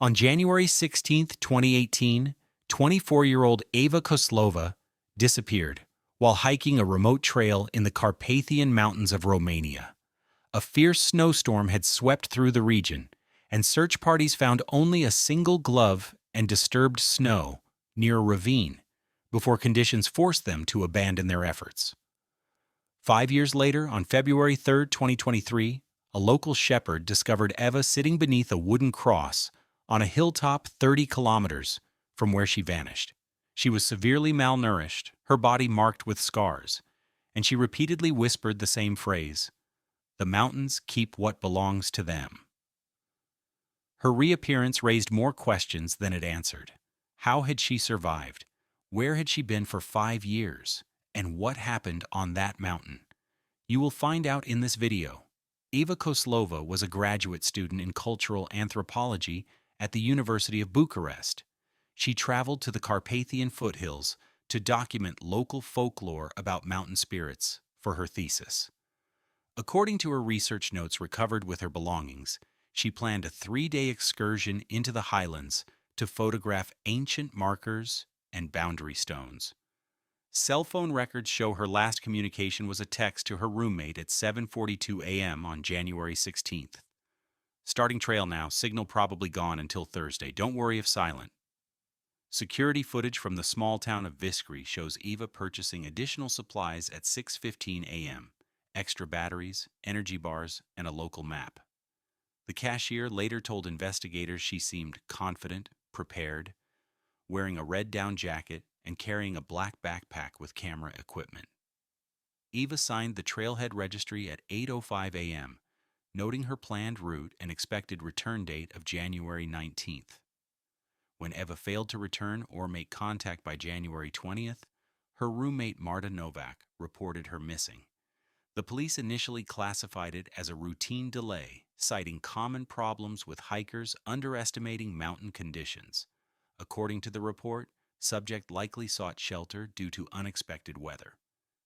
On January 16, 2018, 24-year-old Eva Koslova disappeared while hiking a remote trail in the Carpathian Mountains of Romania. A fierce snowstorm had swept through the region, and search parties found only a single glove and disturbed snow near a ravine before conditions forced them to abandon their efforts. 5 years later, on February 3, 2023, a local shepherd discovered Eva sitting beneath a wooden cross on a hilltop 30 kilometers from where she vanished. She was severely malnourished, her body marked with scars, and she repeatedly whispered the same phrase, "The mountains keep what belongs to them." Her reappearance raised more questions than it answered. How had she survived? Where had she been for 5 years? And what happened on that mountain? You will find out in this video. Eva Koslova was a graduate student in cultural anthropology at the University of Bucharest. She traveled to the Carpathian foothills to document local folklore about mountain spirits for her thesis. According to her research notes recovered with her belongings, she planned a 3-day excursion into the highlands to photograph ancient markers and boundary stones. Cell phone records show her last communication was a text to her roommate at 7:42 a.m. on January 16th. Starting trail now, signal probably gone until Thursday. Don't worry if silent. Security footage from the small town of Viskry shows Eva purchasing additional supplies at 6:15 a.m., extra batteries, energy bars, and a local map. The cashier later told investigators she seemed confident, prepared, wearing a red down jacket and carrying a black backpack with camera equipment. Eva signed the trailhead registry at 8:05 a.m., noting her planned route and expected return date of January 19th. When Eva failed to return or make contact by January 20th, her roommate Marta Novak reported her missing. The police initially classified it as a routine delay, citing common problems with hikers underestimating mountain conditions. According to the report, subject likely sought shelter due to unexpected weather.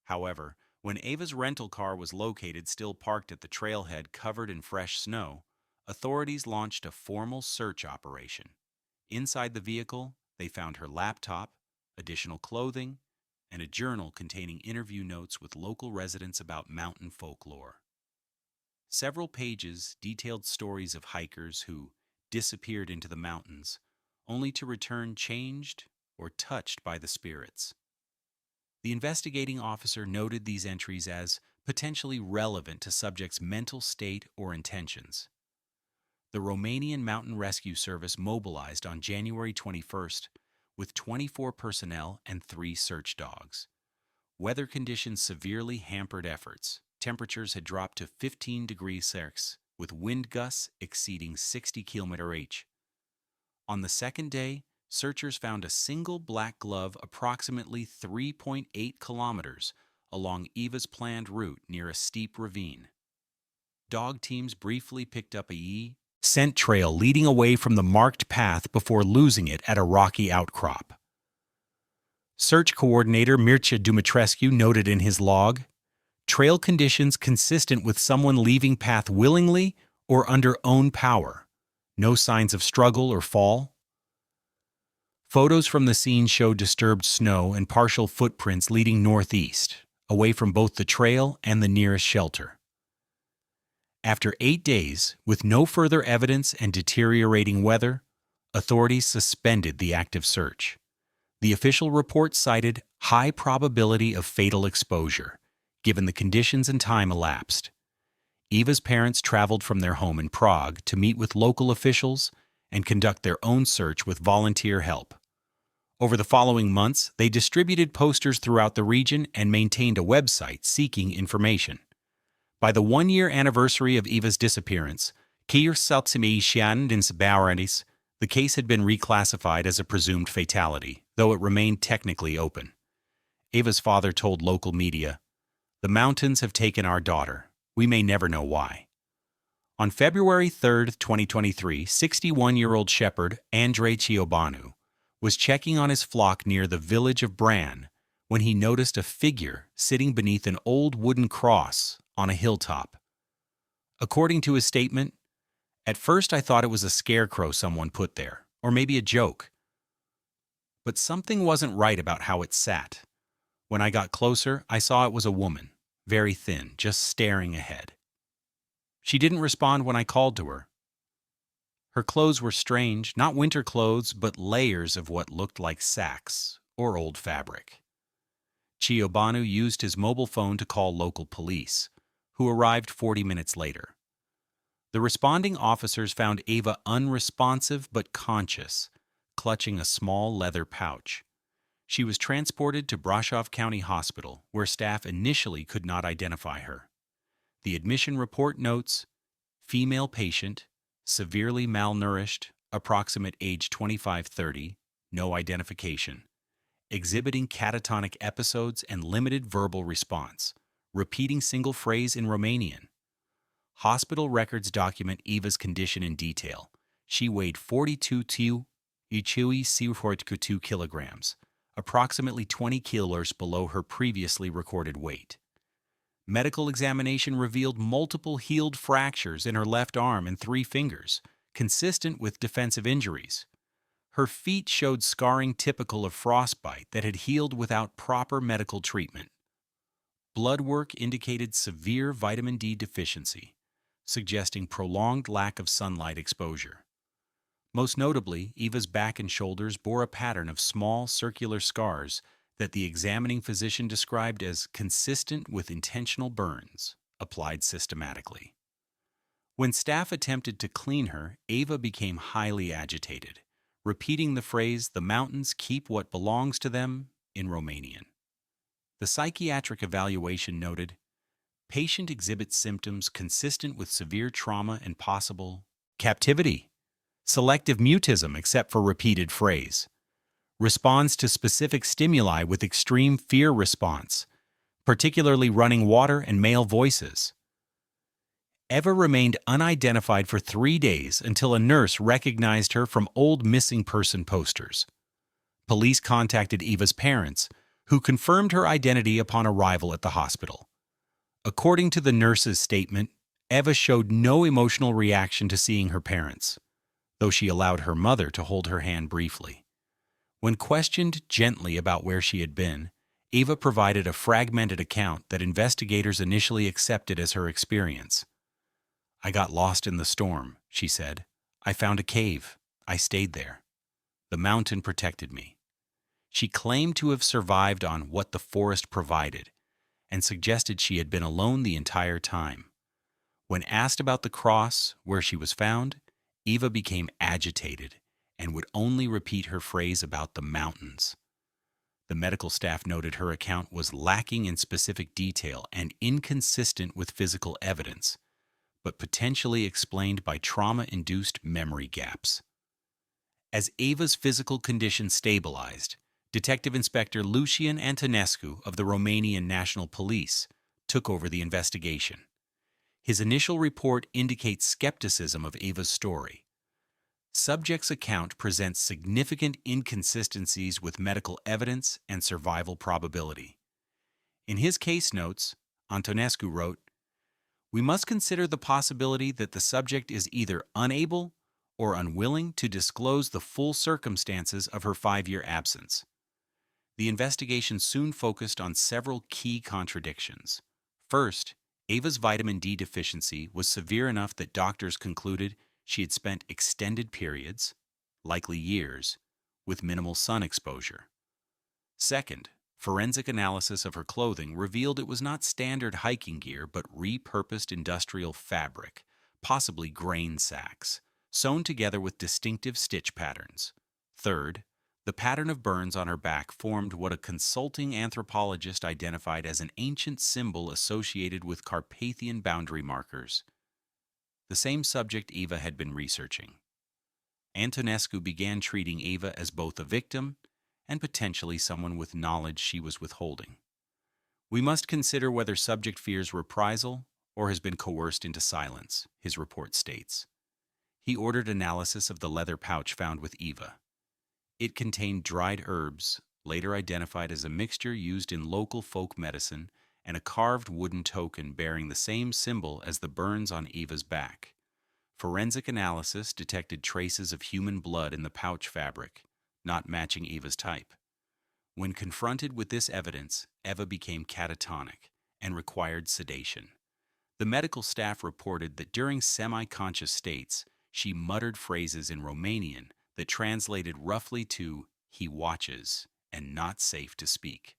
However, when Eva's rental car was located still parked at the trailhead covered in fresh snow, authorities launched a formal search operation. Inside the vehicle, they found her laptop, additional clothing, and a journal containing interview notes with local residents about mountain folklore. Several pages detailed stories of hikers who disappeared into the mountains, only to return changed or touched by the spirits. The investigating officer noted these entries as potentially relevant to subjects' mental state or intentions. The Romanian Mountain Rescue Service mobilized on January 21st with 24 personnel and 3 search dogs. Weather conditions severely hampered efforts. Temperatures had dropped to 15 degrees Celsius, with wind gusts exceeding 60 km/h. On the second day, searchers found a single black glove approximately 3.8 kilometers along Eva's planned route near a steep ravine. Dog teams briefly picked up a scent trail leading away from the marked path before losing it at a rocky outcrop. Search coordinator Mircea Dumitrescu noted in his log, "Trail conditions consistent with someone leaving path willingly or under own power. No signs of struggle or fall." Photos from the scene show disturbed snow and partial footprints leading northeast, away from both the trail and the nearest shelter. After 8 days, with no further evidence and deteriorating weather, authorities suspended the active search. The official report cited high probability of fatal exposure, given the conditions and time elapsed. Eva's parents traveled from their home in Prague to meet with local officials and conduct their own search with volunteer help. Over the following months, they distributed posters throughout the region and maintained a website seeking information. By the 1-year anniversary of Eva's disappearance, the case had been reclassified as a presumed fatality, though it remained technically open. Eva's father told local media, "The mountains have taken our daughter. We may never know why." On February 3, 2023, 61-year-old shepherd Andrei Ciobanu was checking on his flock near the village of Bran when he noticed a figure sitting beneath an old wooden cross on a hilltop. According to his statement, At first, I thought it was a scarecrow someone put there, or maybe a joke. But something wasn't right about how it sat. When I got closer, I saw it was a woman, very thin, just staring ahead. She didn't respond when I called to her. Her clothes were strange, not winter clothes, but layers of what looked like sacks or old fabric. Chiobanu used his mobile phone to call local police, who arrived 40 minutes later. The responding officers found Ava unresponsive but conscious, clutching a small leather pouch. She was transported to Brasov County Hospital, where staff initially could not identify her. The admission report notes, female patient, severely malnourished, approximate age 25-30, no identification, exhibiting catatonic episodes and limited verbal response, repeating single phrase in Romanian. Hospital records document Eva's condition in detail. She weighed 42 kilograms, approximately 20 kilos below her previously recorded weight. Medical examination revealed multiple healed fractures in her left arm and 3 fingers, consistent with defensive injuries. Her feet showed scarring typical of frostbite that had healed without proper medical treatment. Blood work indicated severe vitamin D deficiency, suggesting prolonged lack of sunlight exposure. Most notably, Eva's back and shoulders bore a pattern of small circular scars that the examining physician described as consistent with intentional burns, applied systematically. When staff attempted to clean her, Ava became highly agitated, repeating the phrase, "The mountains keep what belongs to them," in Romanian. The psychiatric evaluation noted, patient exhibits symptoms consistent with severe trauma and possible captivity, selective mutism except for repeated phrase, responds to specific stimuli with extreme fear response, particularly running water and male voices. Eva remained unidentified for 3 days until a nurse recognized her from old missing person posters. Police contacted Eva's parents, who confirmed her identity upon arrival at the hospital. According to the nurse's statement, Eva showed no emotional reaction to seeing her parents, though she allowed her mother to hold her hand briefly. When questioned gently about where she had been, Eva provided a fragmented account that investigators initially accepted as her experience. "I got lost in the storm," she said. "I found a cave. I stayed there. The mountain protected me." She claimed to have survived on what the forest provided and suggested she had been alone the entire time. When asked about the cross, where she was found, Eva became agitated and would only repeat her phrase about the mountains. The medical staff noted her account was lacking in specific detail and inconsistent with physical evidence, but potentially explained by trauma-induced memory gaps. As Ava's physical condition stabilized, Detective Inspector Lucian Antonescu of the Romanian National Police took over the investigation. His initial report indicates skepticism of Ava's story. Subject's account presents significant inconsistencies with medical evidence and survival probability. In his case notes, Antonescu wrote, "We must consider the possibility that the subject is either unable or unwilling to disclose the full circumstances of her 5-year absence." The investigation soon focused on several key contradictions. First, Ava's vitamin D deficiency was severe enough that doctors concluded she had spent extended periods, likely years, with minimal sun exposure. Second, forensic analysis of her clothing revealed it was not standard hiking gear but repurposed industrial fabric, possibly grain sacks, sewn together with distinctive stitch patterns. Third, the pattern of burns on her back formed what a consulting anthropologist identified as an ancient symbol associated with Carpathian boundary markers, the same subject Eva had been researching. Antonescu began treating Eva as both a victim and potentially someone with knowledge she was withholding. "We must consider whether subject fears reprisal or has been coerced into silence," his report states. He ordered analysis of the leather pouch found with Eva. It contained dried herbs, later identified as a mixture used in local folk medicine, and a carved wooden token bearing the same symbol as the burns on Eva's back. Forensic analysis detected traces of human blood in the pouch fabric, not matching Eva's type. When confronted with this evidence, Eva became catatonic and required sedation. The medical staff reported that during semi-conscious states, she muttered phrases in Romanian that translated roughly to "he watches" and "not safe to speak."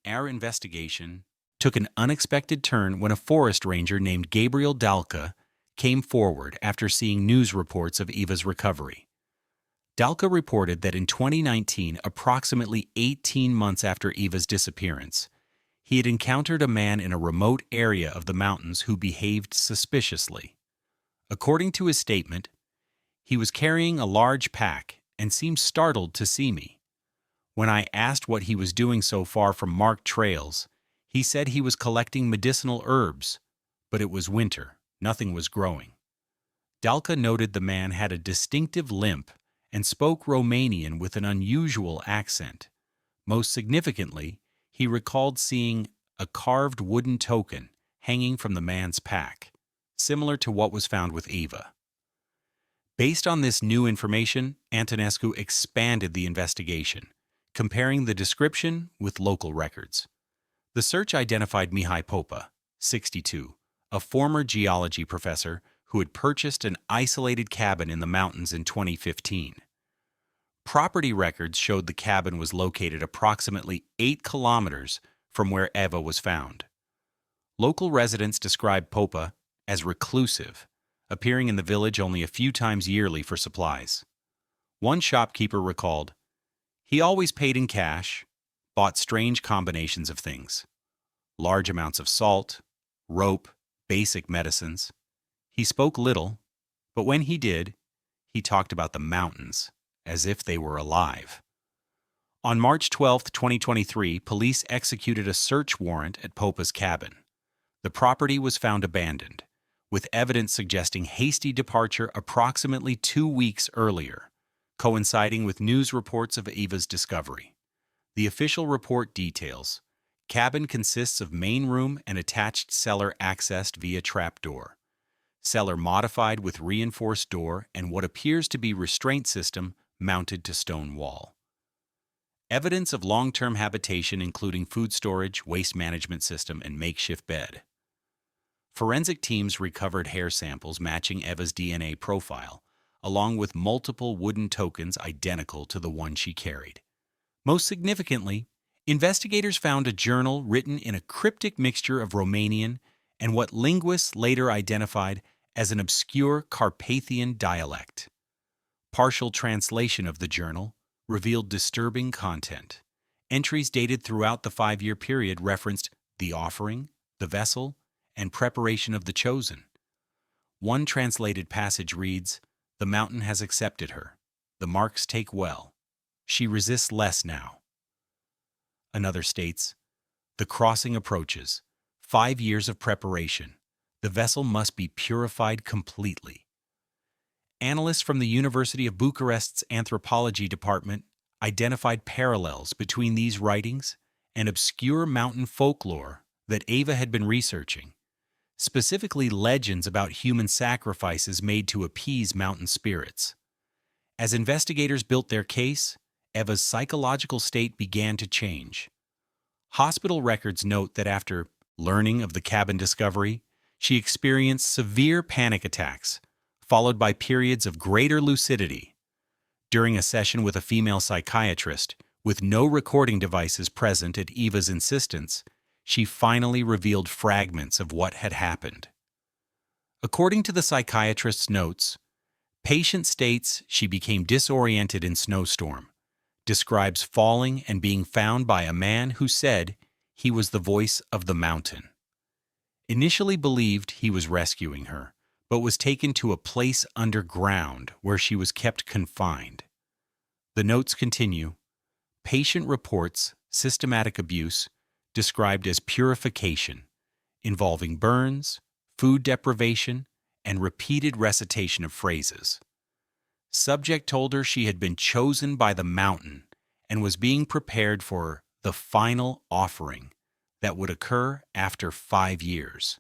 Our investigation took an unexpected turn when a forest ranger named Gabriel Dalka came forward after seeing news reports of Eva's recovery. Dalka reported that in 2019, approximately 18 months after Eva's disappearance, he had encountered a man in a remote area of the mountains who behaved suspiciously. According to his statement, he was carrying a large pack and seemed startled to see me. When I asked what he was doing so far from marked trails, he said he was collecting medicinal herbs, but it was winter, nothing was growing. Dalka noted the man had a distinctive limp and spoke Romanian with an unusual accent. Most significantly, he recalled seeing a carved wooden token hanging from the man's pack, similar to what was found with Eva. Based on this new information, Antonescu expanded the investigation, comparing the description with local records. The search identified Mihai Popa, 62, a former geology professor who had purchased an isolated cabin in the mountains in 2015. Property records showed the cabin was located approximately 8 kilometers from where Eva was found. Local residents described Popa as reclusive, appearing in the village only a few times yearly for supplies. One shopkeeper recalled, "He always paid in cash, bought strange combinations of things. Large amounts of salt, rope, basic medicines. He spoke little, but when he did, he talked about the mountains as if they were alive." On March 12, 2023, police executed a search warrant at Popa's cabin. The property was found abandoned, with evidence suggesting hasty departure approximately 2 weeks earlier, coinciding with news reports of Eva's discovery. The official report details: cabin consists of main room and attached cellar accessed via trapdoor. Cellar modified with reinforced door and what appears to be restraint system mounted to stone wall. Evidence of long-term habitation including food storage, waste management system, and makeshift bed. Forensic teams recovered hair samples matching Eva's DNA profile, along with multiple wooden tokens identical to the one she carried. Most significantly, investigators found a journal written in a cryptic mixture of Romanian and what linguists later identified as an obscure Carpathian dialect. Partial translation of the journal revealed disturbing content. Entries dated throughout the 5-year period referenced the offering, the vessel, and preparation of the chosen. One translated passage reads, "The mountain has accepted her. The marks take well. She resists less now." Another states, "The crossing approaches. 5 years of preparation. The vessel must be purified completely." Analysts from the University of Bucharest's anthropology department identified parallels between these writings and obscure mountain folklore that Eva had been researching, specifically legends about human sacrifices made to appease mountain spirits. As investigators built their case, Eva's psychological state began to change. Hospital records note that after learning of the cabin discovery, she experienced severe panic attacks, followed by periods of greater lucidity. During a session with a female psychiatrist, with no recording devices present at Eva's insistence, she finally revealed fragments of what had happened. According to the psychiatrist's notes, patient states she became disoriented in snowstorm, describes falling and being found by a man who said he was the voice of the mountain. Initially believed he was rescuing her, but was taken to a place underground where she was kept confined. The notes continue, patient reports systematic abuse described as purification, involving burns, food deprivation, and repeated recitation of phrases. Subject told her she had been chosen by the mountain and was being prepared for the final offering that would occur after 5 years.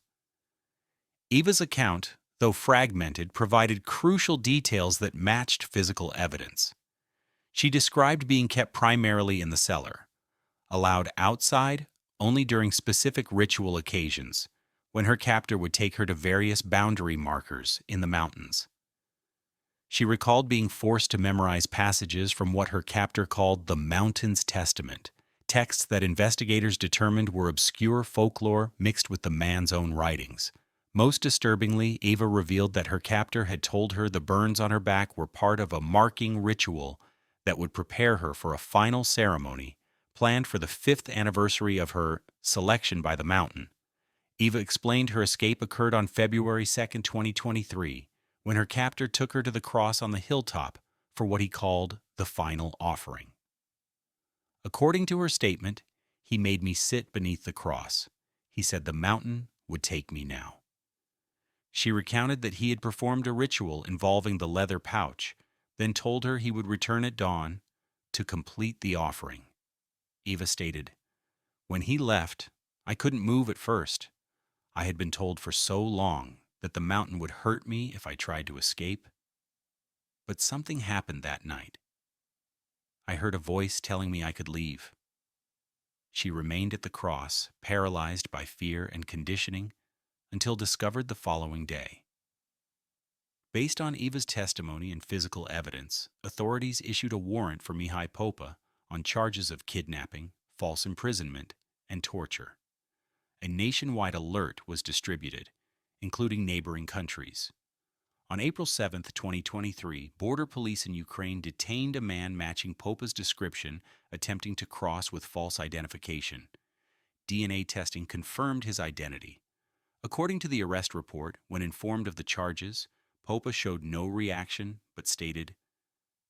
Eva's account, though fragmented, provided crucial details that matched physical evidence. She described being kept primarily in the cellar, allowed outside only during specific ritual occasions, when her captor would take her to various boundary markers in the mountains. She recalled being forced to memorize passages from what her captor called the Mountain's Testament, texts that investigators determined were obscure folklore mixed with the man's own writings. Most disturbingly, Ava revealed that her captor had told her the burns on her back were part of a marking ritual that would prepare her for a final ceremony planned for the 5th anniversary of her selection by the mountain. Eva explained her escape occurred on February 2, 2023, when her captor took her to the cross on the hilltop for what he called the final offering. According to her statement, "He made me sit beneath the cross. He said the mountain would take me now." She recounted that he had performed a ritual involving the leather pouch, then told her he would return at dawn to complete the offering. Eva stated, "When he left, I couldn't move at first. I had been told for so long that the mountain would hurt me if I tried to escape. But something happened that night. I heard a voice telling me I could leave." She remained at the cross, paralyzed by fear and conditioning, until discovered the following day. Based on Eva's testimony and physical evidence, authorities issued a warrant for Mihai Popa on charges of kidnapping, false imprisonment, and torture. A nationwide alert was distributed, including neighboring countries. On April 7, 2023, border police in Ukraine detained a man matching Popa's description, attempting to cross with false identification. DNA testing confirmed his identity. According to the arrest report, when informed of the charges, Popa showed no reaction but stated,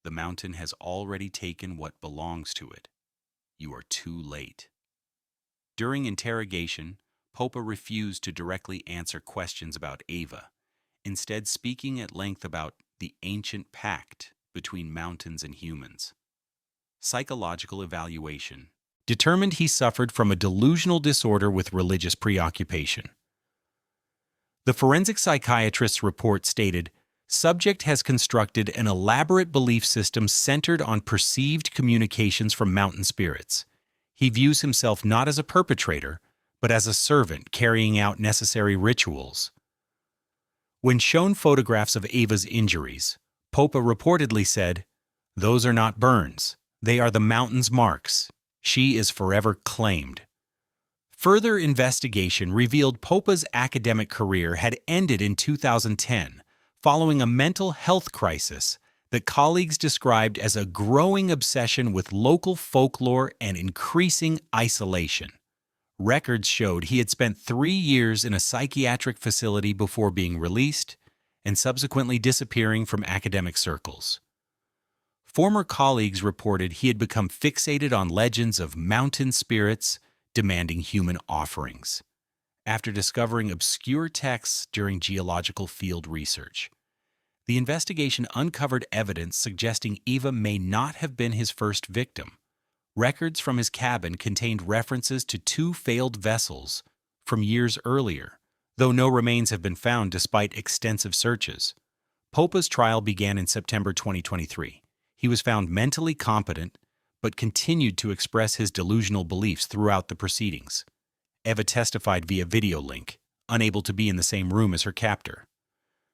"The mountain has already taken what belongs to it. You are too late." During interrogation, Popa refused to directly answer questions about Ava, instead speaking at length about the ancient pact between mountains and humans. Psychological evaluation determined he suffered from a delusional disorder with religious preoccupation. The forensic psychiatrist's report stated, "Subject has constructed an elaborate belief system centered on perceived communications from mountain spirits. He views himself not as a perpetrator, but as a servant carrying out necessary rituals." When shown photographs of Ava's injuries, Popa reportedly said, "Those are not burns. They are the mountain's marks. She is forever claimed." Further investigation revealed Popa's academic career had ended in 2010, following a mental health crisis that colleagues described as a growing obsession with local folklore and increasing isolation. Records showed he had spent 3 years in a psychiatric facility before being released and subsequently disappearing from academic circles. Former colleagues reported he had become fixated on legends of mountain spirits demanding human offerings, after discovering obscure texts during geological field research. The investigation uncovered evidence suggesting Eva may not have been his first victim. Records from his cabin contained references to 2 failed vessels from years earlier, though no remains have been found despite extensive searches. Popa's trial began in September 2023. He was found mentally competent, but continued to express his delusional beliefs throughout the proceedings. Eva testified via video link, unable to be in the same room as her captor.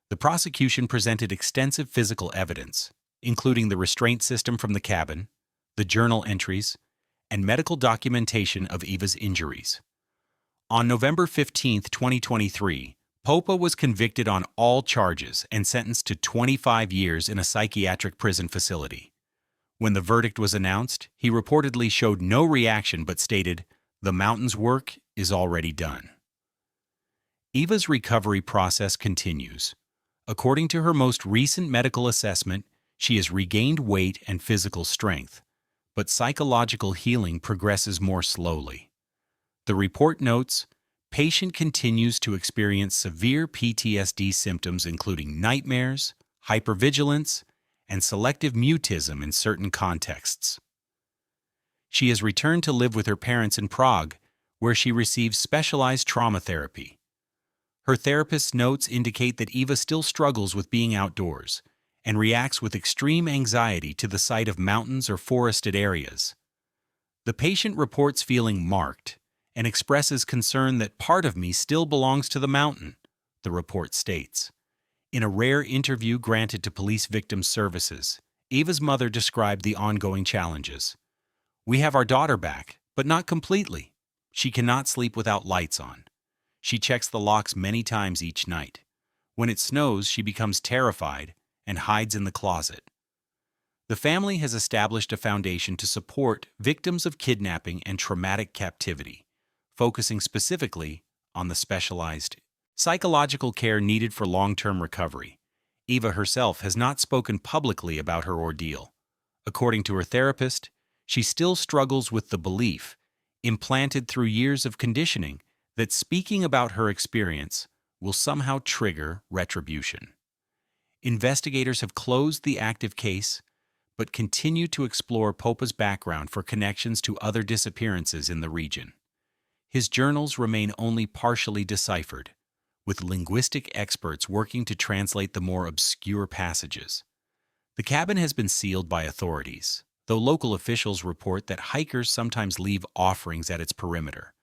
The prosecution presented extensive physical evidence, including the restraint system from the cabin, the journal entries, and medical documentation of Eva's injuries. On November 15, 2023, Popa was convicted on all charges and sentenced to 25 years in a psychiatric prison facility. When the verdict was announced, he reportedly showed no reaction but stated, "The mountain's work is already done." Eva's recovery process continues. According to her most recent medical assessment, she has regained weight and physical strength, but psychological healing progresses more slowly. The report notes, patient continues to experience severe PTSD symptoms including nightmares, hypervigilance, and selective mutism in certain contexts. She has returned to live with her parents in Prague, where she receives specialized trauma therapy. Her therapist's notes indicate that Eva still struggles with being outdoors and reacts with extreme anxiety to the sight of mountains or forested areas. The patient reports feeling marked and expresses concern that part of me still belongs to the mountain, the report states. In a rare interview granted to Police Victims Services, Eva's mother described the ongoing challenges. "We have our daughter back, but not completely. She cannot sleep without lights on. She checks the locks many times each night. When it snows, she becomes terrified and hides in the closet." The family has established a foundation to support victims of kidnapping and traumatic captivity, focusing specifically on the specialized psychological care needed for long-term recovery. Eva herself has not spoken publicly about her ordeal. According to her therapist, she still struggles with the belief, implanted through years of conditioning, that speaking about her experience will somehow trigger retribution. Investigators have closed the active case, but continue to explore Popa's background for connections to other disappearances in the region. His journals remain only partially deciphered, with linguistic experts working to translate the more obscure passages. The cabin has been sealed by authorities, though local officials report that hikers sometimes leave offerings at its perimeter,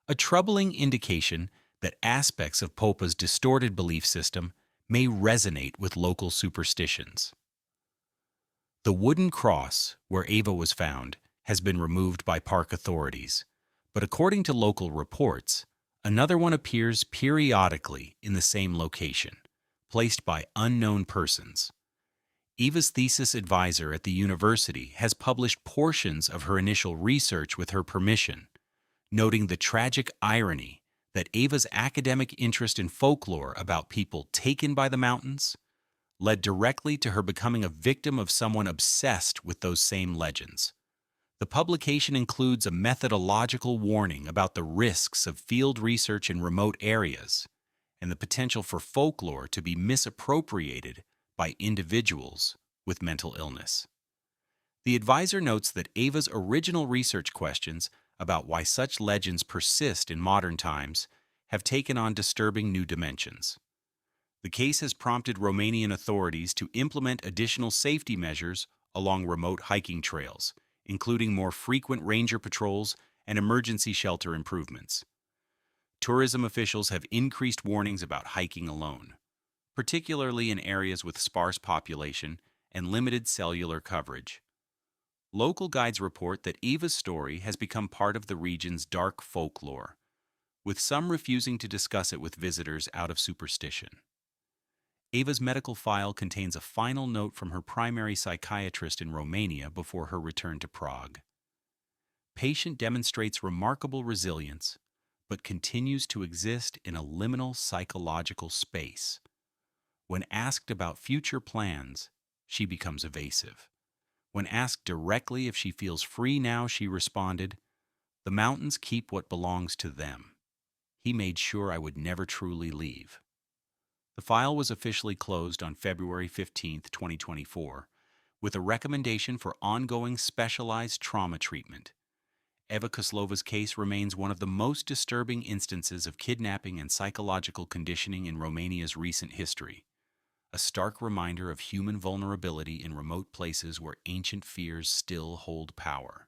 a troubling indication that aspects of Popa's distorted belief system may resonate with local superstitions. The wooden cross where Eva was found has been removed by park authorities, but according to local reports, another one appears periodically in the same location, placed by unknown persons. Eva's thesis advisor at the university has published portions of her initial research with her permission, noting the tragic irony that Eva's academic interest in folklore about people taken by the mountains led directly to her becoming a victim of someone obsessed with those same legends. The publication includes a methodological warning about the risks of field research in remote areas and the potential for folklore to be misappropriated by individuals with mental illness. The advisor notes that Eva's original research questions about why such legends persist in modern times have taken on disturbing new dimensions. The case has prompted Romanian authorities to implement additional safety measures along remote hiking trails, including more frequent ranger patrols and emergency shelter improvements. Tourism officials have increased warnings about hiking alone, particularly in areas with sparse population and limited cellular coverage. Local guides report that Eva's story has become part of the region's dark folklore, with some refusing to discuss it with visitors out of superstition. Eva's medical file contains a final note from her primary psychiatrist in Romania before her return to Prague. Patient demonstrates remarkable resilience, but continues to exist in a liminal psychological space. When asked about future plans, she becomes evasive. When asked directly if she feels free now, she responded, "The mountains keep what belongs to them. He made sure I would never truly leave." The file was officially closed on February 15, 2024, with a recommendation for ongoing specialized trauma treatment. Eva Koslova's case remains one of the most disturbing instances of kidnapping and psychological conditioning in Romania's recent history, a stark reminder of human vulnerability in remote places where ancient fears still hold power.